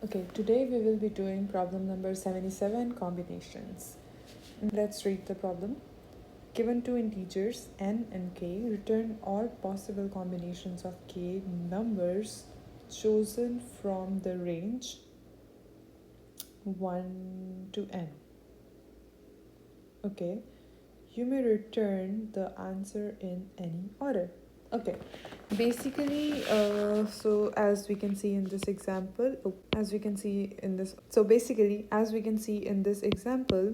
Okay, today we will be doing problem number 77, combinations. Let's read the problem. Given two integers n and k, return all possible combinations of k numbers chosen from the range 1 to n. Okay, you may return the answer in any order. Okay, basically, so as we can see in this example, as we can see in this, so basically, as we can see in this example,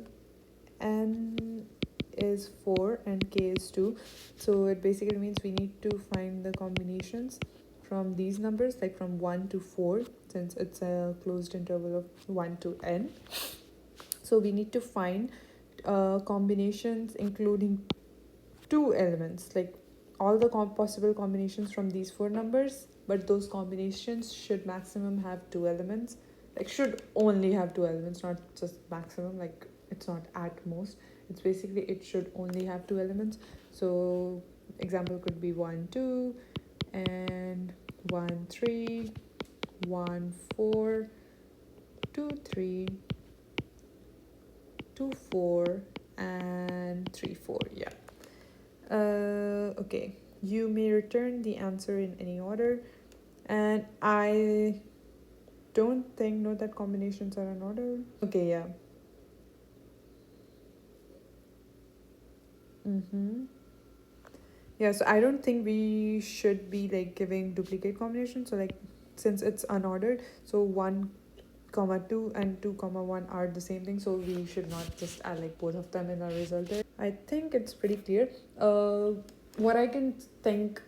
n is 4 and k is 2. So it basically means we need to find the combinations from these numbers, like from 1 to 4, since it's a closed interval of 1 to n. So we need to find combinations including two elements, like all the possible combinations from these four numbers, but those combinations should maximum have two elements, like should only have two elements, not just maximum, like it's not at most, it's basically it should only have two elements. So example could be 1 2 and 1 3, 1 4, 2 3, 2 4, and 3 4. Yeah. Okay, you may return the answer in any order, and I don't think note that combinations are in order. Okay, yeah. Yeah, so I don't think we should be like giving duplicate combinations. So like since it's unordered, so 1 comma 2 and 2 comma 1 are the same thing, so we should not just add like both of them in our result there. I think it's pretty clear. What I can think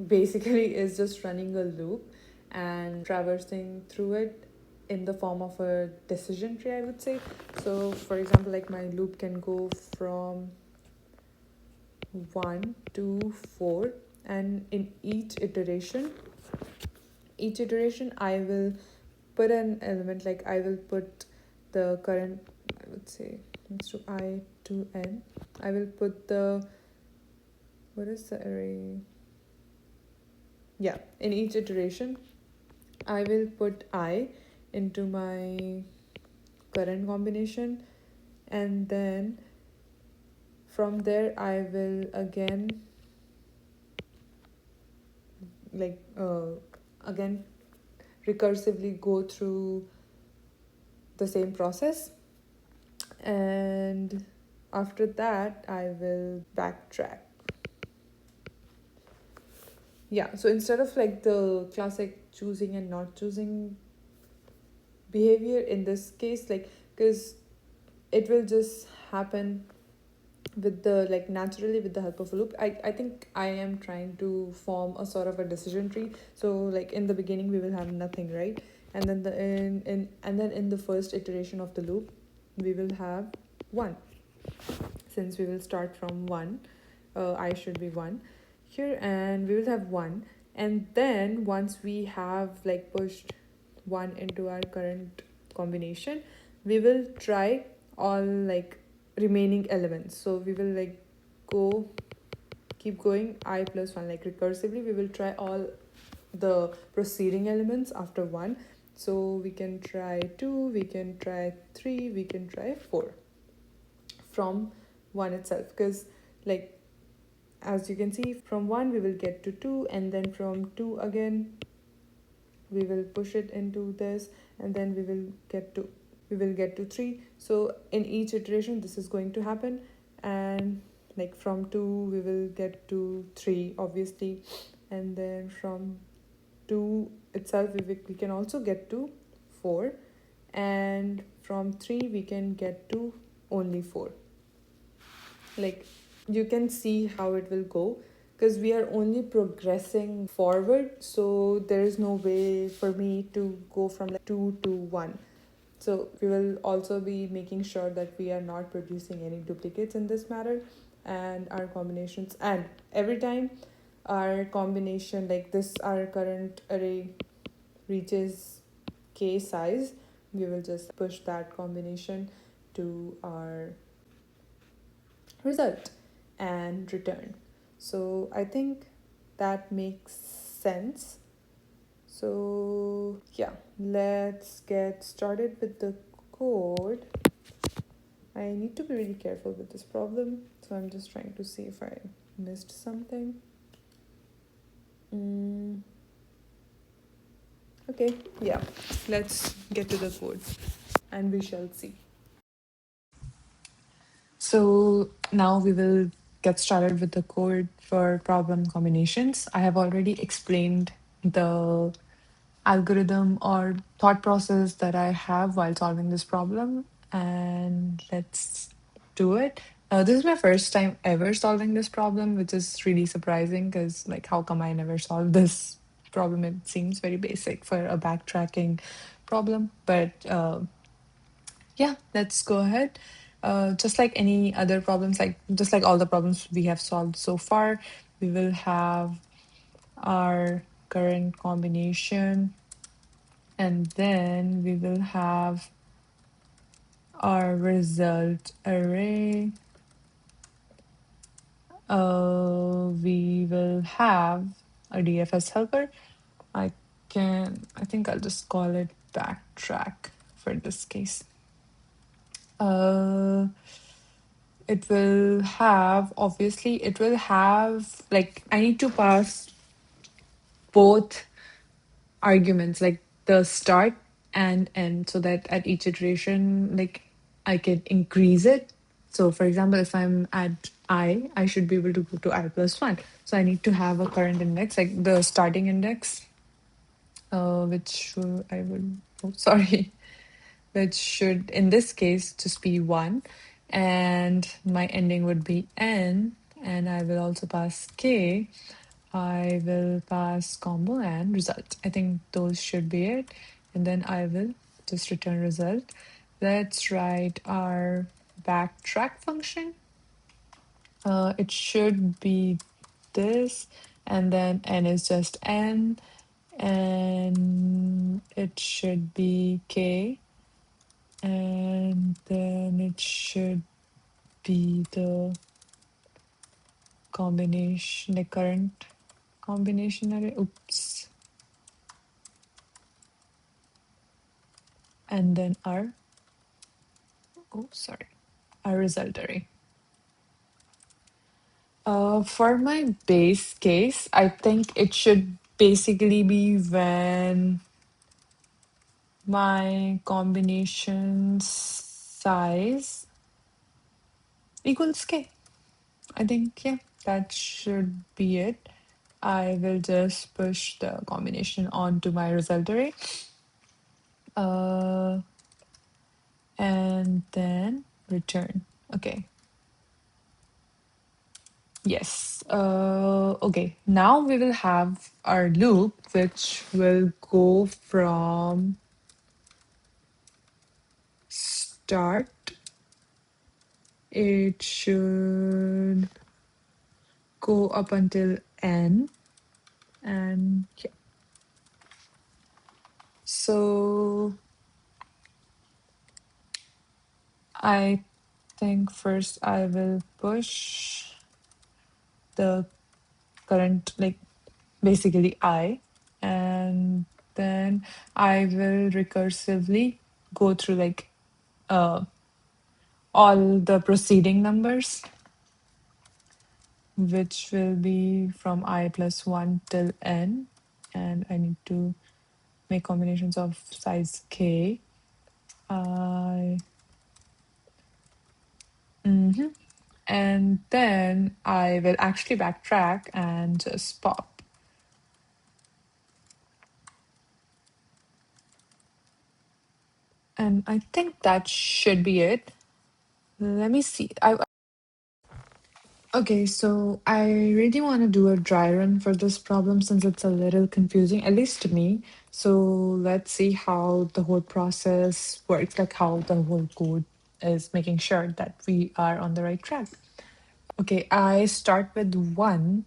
basically is just running a loop and traversing through it in the form of a decision tree, I would say. So for example, like my loop can go from 1 to 4, and in each iteration I will put an element, like I will put the current, I would say next to I to n, I will put the, what is the array, yeah, in each iteration I will put I into my current combination, and then from there I will again like again recursively go through the same process, and after that I will backtrack. Yeah, so instead of like the classic choosing and not choosing behavior in this case, like because it will just happen with the like naturally with the help of a loop. I think I am trying to form a sort of a decision tree. So like in the beginning we will have nothing, right? And then in the first iteration of the loop we will have 1, since we will start from 1. I should be 1 here, and we will have 1, and then once we have like pushed 1 into our current combination, we will try all like remaining elements. So we will like keep going I plus 1, like recursively we will try all the proceeding elements after 1. So we can try 2, we can try 3, we can try 4 from 1 itself, because like as you can see, from 1 we will get to 2, and then from 2 again we will push it into this, and then we will get to 3. So in each iteration this is going to happen, and like from 2 we will get to 3 obviously, and then from 2 itself we can also get to 4, and from 3 we can get to only 4. Like you can see how it will go, because we are only progressing forward, so there is no way for me to go from like 2 to 1. So we will also be making sure that we are not producing any duplicates in this matter, and our combinations, and every time our combination like this, our current array reaches k size, we will just push that combination to our result and return. So I think that makes sense. So Yeah, let's get started with the code. I need to be really careful with this problem, so I'm just trying to see if I missed something. Mm, okay, yeah, let's get to the code and we shall see. So now we will get started with the code for problem combinations. I have already explained the algorithm or thought process that I have while solving this problem, and let's do it. This is my first time ever solving this problem, which is really surprising because, like, how come I never solved this problem? It seems very basic for a backtracking problem, but yeah, let's go ahead. Just like any other problems, like just like all the problems we have solved so far, we will have our current combination, and then we will have our result array. We will have a DFS helper. I think I'll just call it backtrack for this case. It will have, obviously, it will have, like, I need to pass both arguments, like the start and end, so that at each iteration, like, I can increase it. So, for example, if I'm at I should be able to go to I plus 1. So I need to have a current index, like the starting index, which I would, oh, sorry, which should in this case just be 1, and my ending would be n, and I will also pass k. I will pass combo and result. I think those should be it, and then I will just return result. Let's write our backtrack function. It should be this, and then n is just n, and it should be k, and then it should be the combination, the current combination array. Oops. And then our, oh, sorry, our result array. For my base case, I think it should basically be when my combination size equals k. I think, yeah, that should be it. I will just push the combination onto my result array. And then return. Okay. Yes. Okay. Now we will have our loop, which will go from start. It should go up until n. And yeah. So I think first I will push the current, like basically I, and then I will recursively go through like all the preceding numbers, which will be from I plus 1 till n, and I need to make combinations of size k. I And then I will actually backtrack and just pop. And I think that should be it. Let me see. Okay, so I really want to do a dry run for this problem since it's a little confusing, at least to me. So let's see how the whole process works, like how the whole code is making sure that we are on the right track. Okay, I start with 1.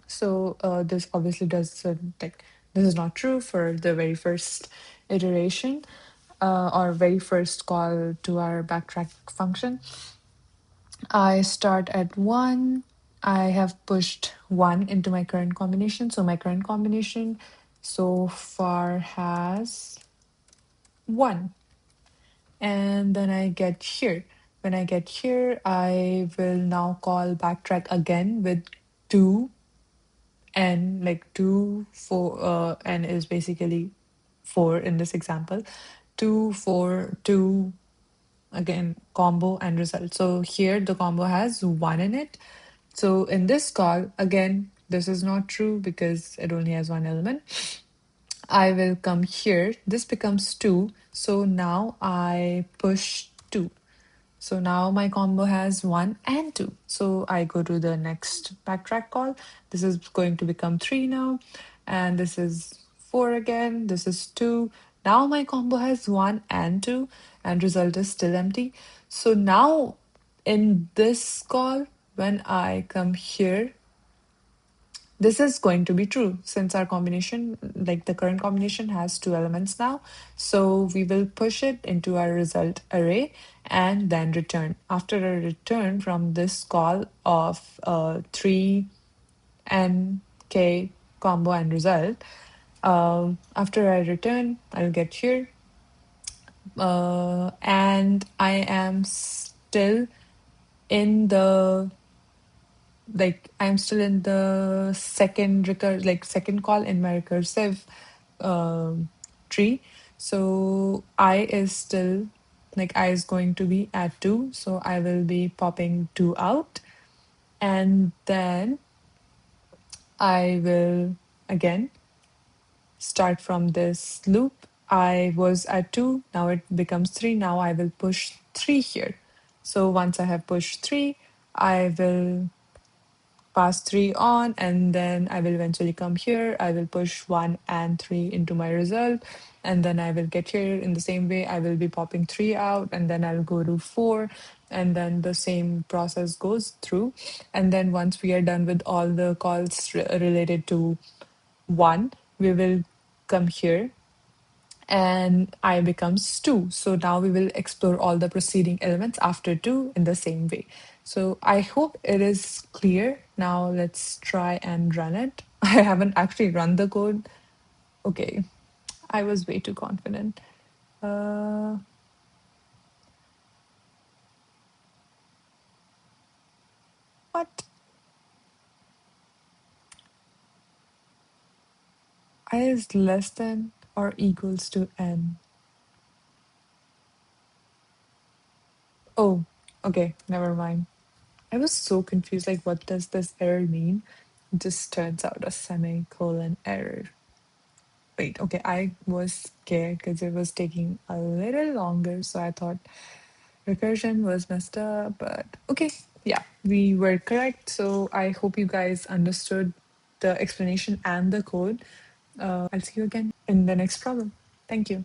So this obviously doesn't, like, this is not true for the very first iteration or very first call to our backtrack function. I start at 1. I have pushed 1 into my current combination. So my current combination so far has 1. And then I get here. When I get here, I will now call backtrack again with 2 n, like 2 4 n is basically 4 in this example. 2 4 2 again, combo and result. So here the combo has 1 in it. So in this call, again, this is not true because it only has one element. I will come here. This becomes 2. So now I push 2. So now my combo has 1 and 2. So I go to the next backtrack call. This is going to become 3 now. And this is 4 again. This is 2. Now my combo has 1 and 2, and result is still empty. So now in this call, when I come here, this is going to be true since our combination, like the current combination, has 2 elements now. So we will push it into our result array and then return. After a return from this call of 3 n k combo and result, after I return, I'll get here, and I am still in the I'm still in the second call in my recursive um, tree. So I is going to be at 2. So I will be popping 2 out, and then I will again start from this loop. I was at 2, now it becomes 3. Now I will push 3 here. So once I have pushed 3, I will pass 3 on, and then I will eventually come here. I will push 1 and 3 into my result, and then I will get here in the same way. I will be popping 3 out, and then I'll go to 4, and then the same process goes through. And then once we are done with all the calls related to 1, we will come here and I becomes 2. So now we will explore all the preceding elements after 2 in the same way. So I hope it is clear. Now let's try and run it. I haven't actually run the code. Okay, I was way too confident. Uh, what? I is less than or equals to n. Oh, okay, never mind. I was so confused, like, what does this error mean? It just turns out a semicolon error. Wait, okay, I was scared because it was taking a little longer, so I thought recursion was messed up, but okay, yeah, we were correct. So I hope you guys understood the explanation and the code. I'll see you again in the next problem. Thank you.